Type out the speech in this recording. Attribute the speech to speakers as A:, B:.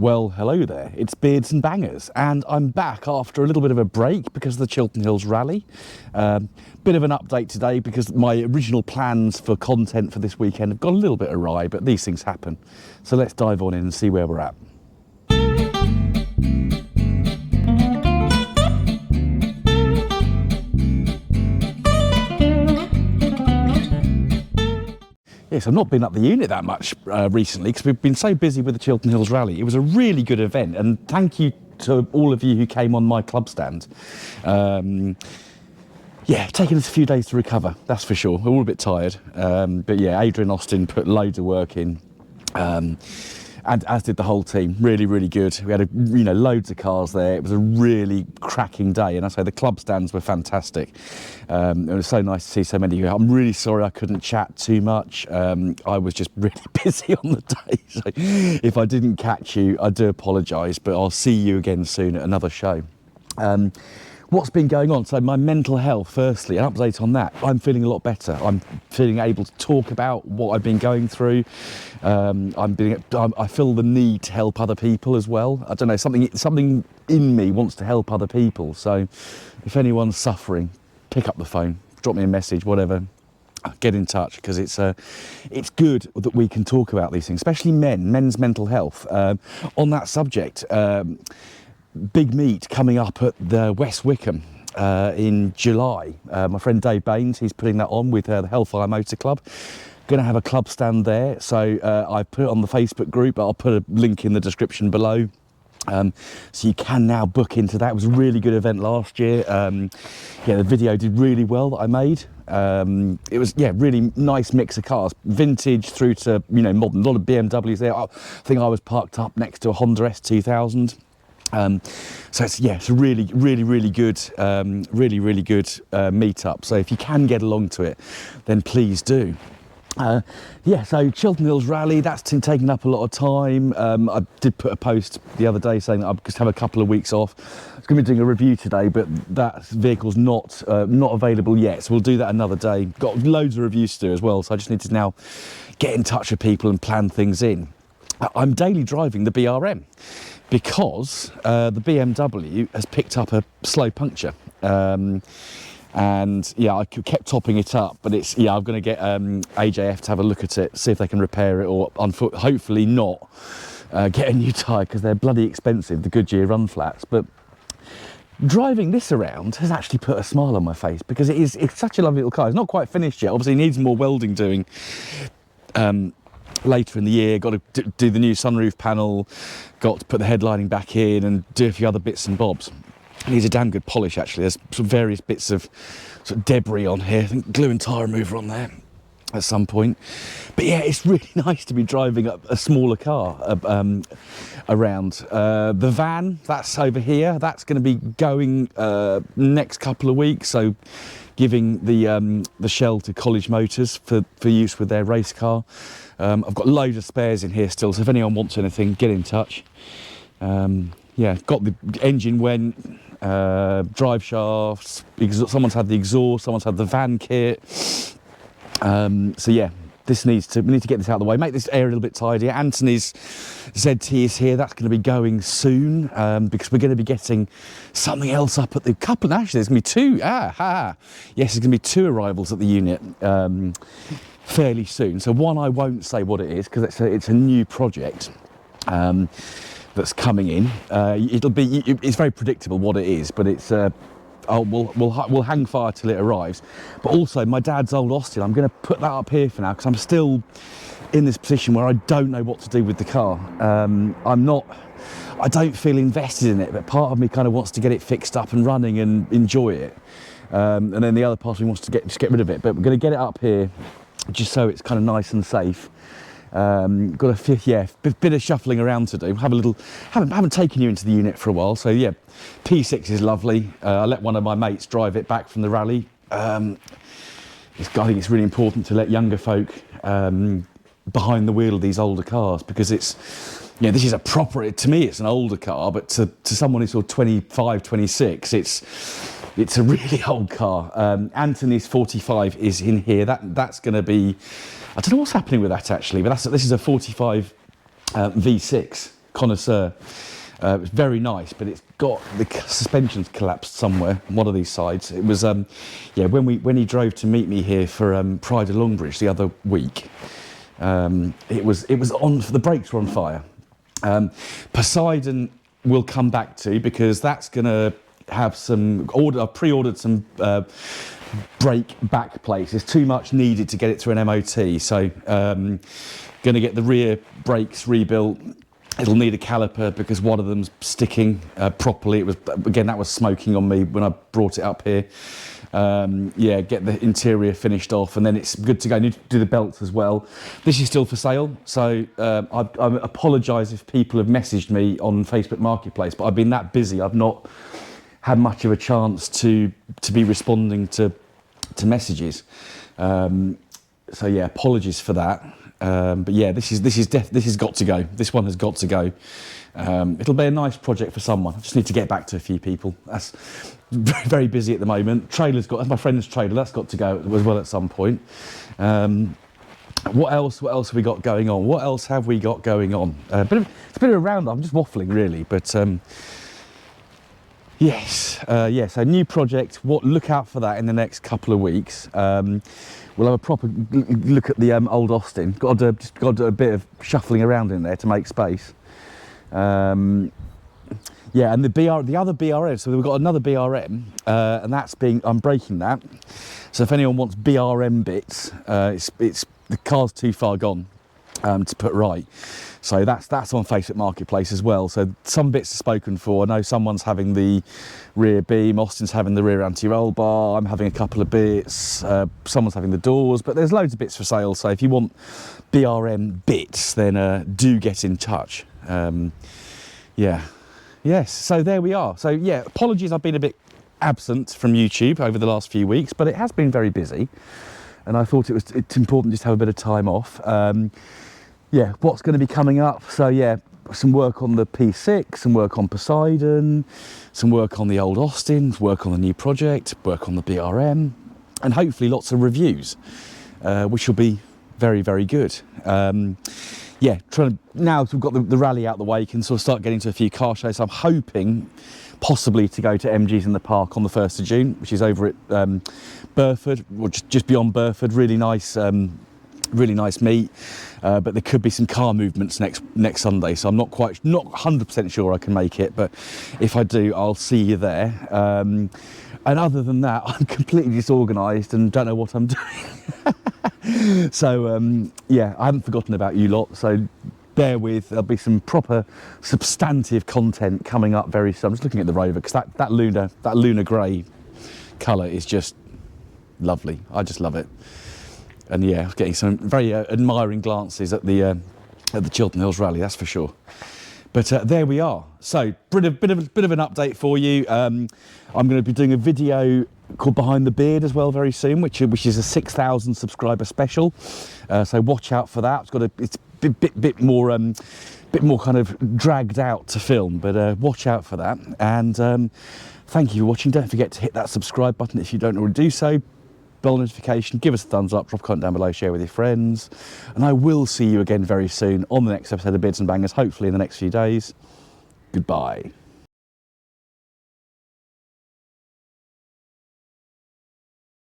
A: Well, hello there, it's Beards and Bangers, and I'm back after a little bit of a break because of the Chilton Hills Rally. Bit of an update today because my original plans for content for this weekend have gone a little bit awry, but these things happen. So let's dive on in and see where we're at. Yes, I've not been up the unit that much recently because we've been so busy with the Chilton Hills Rally. It was a really good event, and thank you to all of you who came on my club stand. Yeah, taken us a few days to recover, that's for sure. We're all a bit tired, but yeah, Adrian Austin put loads of work in, and as did the whole team. Really, really good. We had loads of cars there. It was a really cracking day, and I say the club stands were fantastic. It was so nice to see so many of you. I'm really sorry I couldn't chat too much. I was just really busy on the day, so if I didn't catch you, I do apologise, but I'll see you again soon at another show. What's been going on? So my mental health, firstly, an update on that. I'm feeling a lot better. I'm feeling able to talk about what I've been going through. I feel the need to help other people as well. I don't know, something in me wants to help other people. So if anyone's suffering, pick up the phone, drop me a message, whatever. Get in touch, because it's good that we can talk about these things, especially men's mental health. On that subject, big meet coming up at the West Wickham in July. My friend Dave Baines, he's putting that on with the Hellfire Motor Club. Going to have a club stand there, so I put it on the Facebook group. I'll put a link in the description below. So you can now book into that. It was a really good event last year. Yeah, the video did really well that I made. It was, yeah, really nice mix of cars, vintage through to modern. A lot of BMWs there. I think I was parked up next to a Honda S2000. So it's a really good meetup. So if you can get along to it, then please do. So Chilton Hills Rally, that's taken up a lot of time. I did put a post the other day saying that I just have a couple of weeks off. I was going to be doing a review today, but that vehicle's not available yet, so we'll do that another day. Got loads of reviews to do as well, so I just need to now get in touch with people and plan things in. I'm daily driving the BRM because the BMW has picked up a slow puncture. And yeah, I kept topping it up, but I'm going to get AJF to have a look at it, see if they can repair it, or hopefully not get a new tyre, because they're bloody expensive, the Goodyear run flats. But driving this around has actually put a smile on my face, because it's such a lovely little car. It's not quite finished yet, obviously it needs more welding doing later in the year. Got to do the new sunroof panel, got to put the headlining back in and do a few other bits and bobs. It needs a damn good polish, actually. There's some various bits of sort of debris on here. I think glue and tyre remover on there at some point. But yeah, it's really nice to be driving a smaller car around. The van, that's over here. That's going to be going next couple of weeks. So giving the shell to College Motors for use with their race car. I've got loads of spares in here still, so if anyone wants anything, get in touch. Yeah, got the engine went, drive shafts, someone's had the exhaust, someone's had the van kit. So yeah, we need to get this out of the way, make this area a little bit tidier. Anthony's ZT is here, that's going to be going soon, because we're going to be getting something else up at the couple. Actually, there's going to be two. Yes, there's going to be two arrivals at the unit fairly soon. So one, I won't say what it is because it's a new project. That's coming in. It's very predictable what it is, but it's we'll hang fire till it arrives. But also my dad's old Austin, I'm going to put that up here for now because I'm still in this position where I don't know what to do with the car. I don't feel invested in it, but part of me kind of wants to get it fixed up and running and enjoy it, and then the other part of me wants to get rid of it. But we're going to get it up here just so it's kind of nice and safe. Got a bit of shuffling around to do. Haven't taken you into the unit for a while, so yeah, P6 is lovely. I let one of my mates drive it back from the rally. I think it's really important to let younger folk behind the wheel of these older cars, because this is to me it's an older car, but to someone who's sort of 25, 26, it's a really old car. Anthony's 45 is in here. That's going to be, I don't know what's happening with that actually, but this is a 45 V6. connoisseur. It's very nice, but it's got the suspension's collapsed somewhere on one of these sides. It was, yeah, when he drove to meet me here for Pride of Longbridge the other week, it was on. The brakes were on fire. Poseidon we'll come back to, because that's going to have some I've pre-ordered some brake back plates. There's too much needed to get it through an MOT, so going to get the rear brakes rebuilt. It'll need a caliper because one of them's sticking properly. It was, again, that was smoking on me when I brought it up here. Yeah, get the interior finished off, and then it's good to go. I need to do the belts as well. This is still for sale, so I apologise if people have messaged me on Facebook Marketplace, but I've been that busy. I've not had much of a chance to be responding to messages. So yeah, apologies for that. But yeah, this has got to go. This one has got to go. It'll be a nice project for someone. I just need to get back to a few people. That's very, very busy at the moment. That's my friend's trailer. That's got to go as well at some point. What else have we got going on? What else have we got going on? It's a bit of a roundup. I'm just waffling really, but yes, yeah. So new project. Look out for that in the next couple of weeks. We'll have a proper look at the old Austin. Got to do a bit of shuffling around in there to make space. Yeah, and the other BRM. So we've got another BRM, and I'm breaking that. So if anyone wants BRM bits, it's the car's too far gone to put right. So that's on Facebook Marketplace as well. So some bits are spoken for. I know someone's having the rear beam, Austin's having the rear anti-roll bar, I'm having a couple of bits, someone's having the doors, but there's loads of bits for sale. So if you want BRM bits, then do get in touch. Yeah, yes, so there we are. So yeah, apologies, I've been a bit absent from YouTube over the last few weeks, but it has been very busy, and I thought it's important just to have a bit of time off. Yeah, what's going to be coming up? So yeah, some work on the P6, some work on Poseidon, some work on the old Austin, work on the new project, work on the BRM, and hopefully lots of reviews, which will be very, very good. Yeah, now we've got the rally out the way, you can sort of start getting to a few car shows. So I'm hoping possibly to go to MG's in the Park on the 1st of June, which is over at Burford, or just beyond Burford. Really nice meet, but there could be some car movements next Sunday, so I'm not 100% sure I can make it, but if I do, I'll see you there. And other than that, I'm completely disorganised and don't know what I'm doing. So yeah, I haven't forgotten about you lot, so bear with. There'll be some proper substantive content coming up very soon. I'm just looking at the Rover, because that lunar grey colour is just lovely. I just love it. And yeah, I was getting some very admiring glances at the Chilton Hills Rally, that's for sure. But there we are. So bit of an update for you. I'm going to be doing a video called Behind the Beard as well very soon, which is a 6,000 subscriber special. So watch out for that. It's a bit more kind of dragged out to film, but watch out for that. And thank you for watching. Don't forget to hit that subscribe button if you don't already do so. Bell notification, give us a thumbs up, drop a comment down below, share with your friends, and I will see you again very soon on the next episode of Beards and Bangers, hopefully in the next few days. Goodbye.